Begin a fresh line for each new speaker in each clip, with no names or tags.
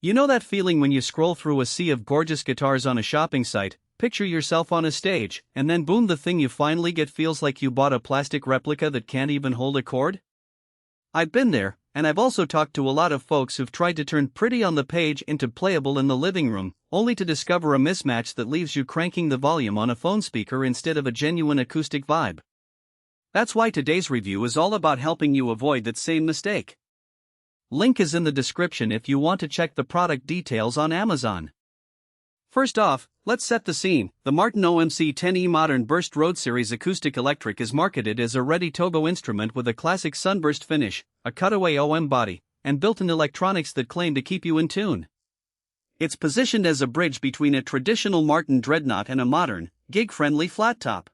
You know that feeling when you scroll through a sea of gorgeous guitars on a shopping site, picture yourself on a stage, and then boom, the thing you finally get feels like you bought a plastic replica that can't even hold a chord? I've been there, and I've also talked to a lot of folks who've tried to turn pretty on the page into playable in the living room, only to discover a mismatch that leaves you cranking the volume on a phone speaker instead of a genuine acoustic vibe. That's why today's review is all about helping you avoid that same mistake. Link is in the description if you want to check the product details on Amazon. First off, let's set the scene. The Martin OMC 10E Modern Burst Road Series Acoustic-Electric is marketed as a ready Togo instrument with a classic Sunburst finish, a cutaway OM body, and built-in electronics that claim to keep you in tune. It's positioned as a bridge between a traditional Martin dreadnought and a modern, gig-friendly flat top.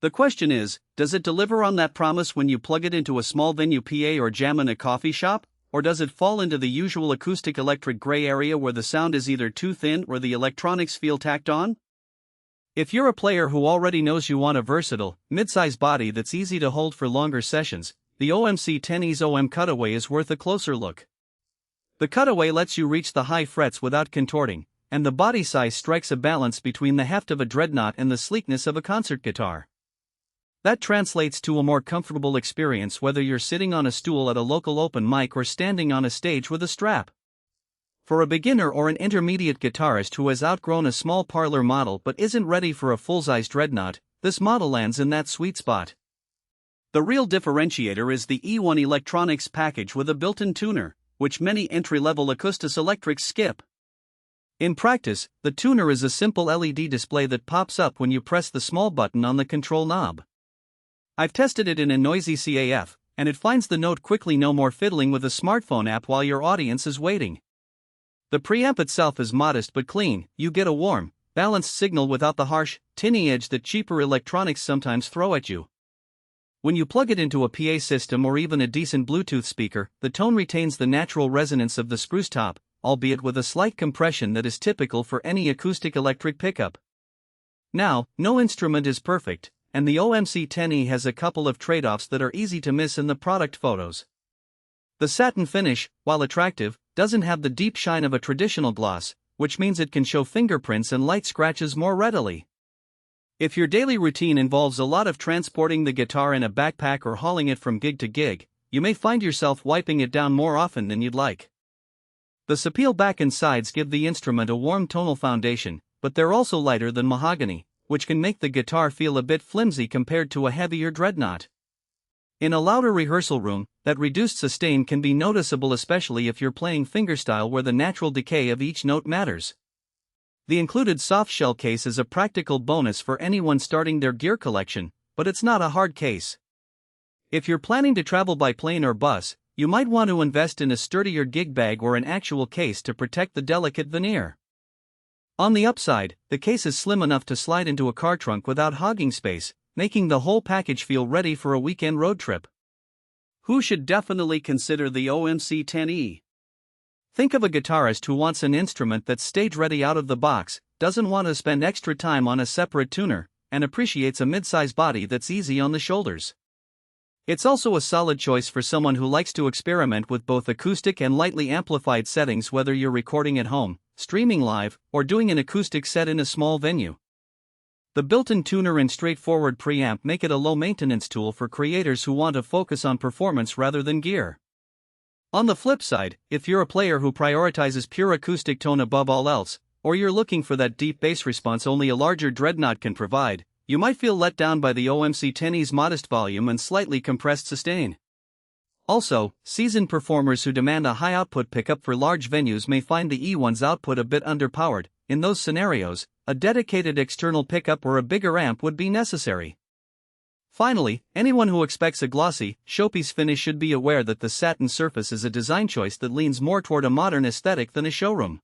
The question is, does it deliver on that promise when you plug it into a small venue PA or jam in a coffee shop? Or does it fall into the usual acoustic-electric gray area where the sound is either too thin or the electronics feel tacked on? If you're a player who already knows you want a versatile, mid-size body that's easy to hold for longer sessions, the OMC 10E's OM Cutaway is worth a closer look. The Cutaway lets you reach the high frets without contorting, and the body size strikes a balance between the heft of a dreadnought and the sleekness of a concert guitar. That translates to a more comfortable experience whether you're sitting on a stool at a local open mic or standing on a stage with a strap. For a beginner or an intermediate guitarist who has outgrown a small parlor model but isn't ready for a full-size dreadnought, this model lands in that sweet spot. The real differentiator is the E1 electronics package with a built-in tuner, which many entry-level Acoustic-Electrics skip. In practice, the tuner is a simple LED display that pops up when you press the small button on the control knob. I've tested it in a noisy CAF, and it finds the note quickly. No more fiddling with a smartphone app while your audience is waiting. The preamp itself is modest but clean. You get a warm, balanced signal without the harsh, tinny edge that cheaper electronics sometimes throw at you. When you plug it into a PA system or even a decent Bluetooth speaker, the tone retains the natural resonance of the Spruce top, albeit with a slight compression that is typical for any acoustic-electric pickup. Now, no instrument is perfect, and the OMC 10E has a couple of trade-offs that are easy to miss in the product photos. The satin finish, while attractive, doesn't have the deep shine of a traditional gloss, which means it can show fingerprints and light scratches more readily. If your daily routine involves a lot of transporting the guitar in a backpack or hauling it from gig to gig, you may find yourself wiping it down more often than you'd like. The Sapele back and sides give the instrument a warm tonal foundation, but they're also lighter than mahogany, which can make the guitar feel a bit flimsy compared to a heavier dreadnought. In a louder rehearsal room, that reduced sustain can be noticeable, especially if you're playing fingerstyle where the natural decay of each note matters. The included softshell case is a practical bonus for anyone starting their gear collection, but it's not a hard case. If you're planning to travel by plane or bus, you might want to invest in a sturdier gig bag or an actual case to protect the delicate veneer. On the upside, the case is slim enough to slide into a car trunk without hogging space, making the whole package feel ready for a weekend road trip. Who should definitely consider the OMC 10E? Think of a guitarist who wants an instrument that's stage-ready out of the box, doesn't want to spend extra time on a separate tuner, and appreciates a mid-size body that's easy on the shoulders. It's also a solid choice for someone who likes to experiment with both acoustic and lightly amplified settings, whether you're recording at home, streaming live, or doing an acoustic set in a small venue. The built-in tuner and straightforward preamp make it a low-maintenance tool for creators who want to focus on performance rather than gear. On the flip side, if you're a player who prioritizes pure acoustic tone above all else, or you're looking for that deep bass response only a larger dreadnought can provide, you might feel let down by the OMC 10E's modest volume and slightly compressed sustain. Also, seasoned performers who demand a high output pickup for large venues may find the E1's output a bit underpowered. In those scenarios, a dedicated external pickup or a bigger amp would be necessary. Finally, anyone who expects a glossy, showpiece finish should be aware that the satin surface is a design choice that leans more toward a modern aesthetic than a showroom.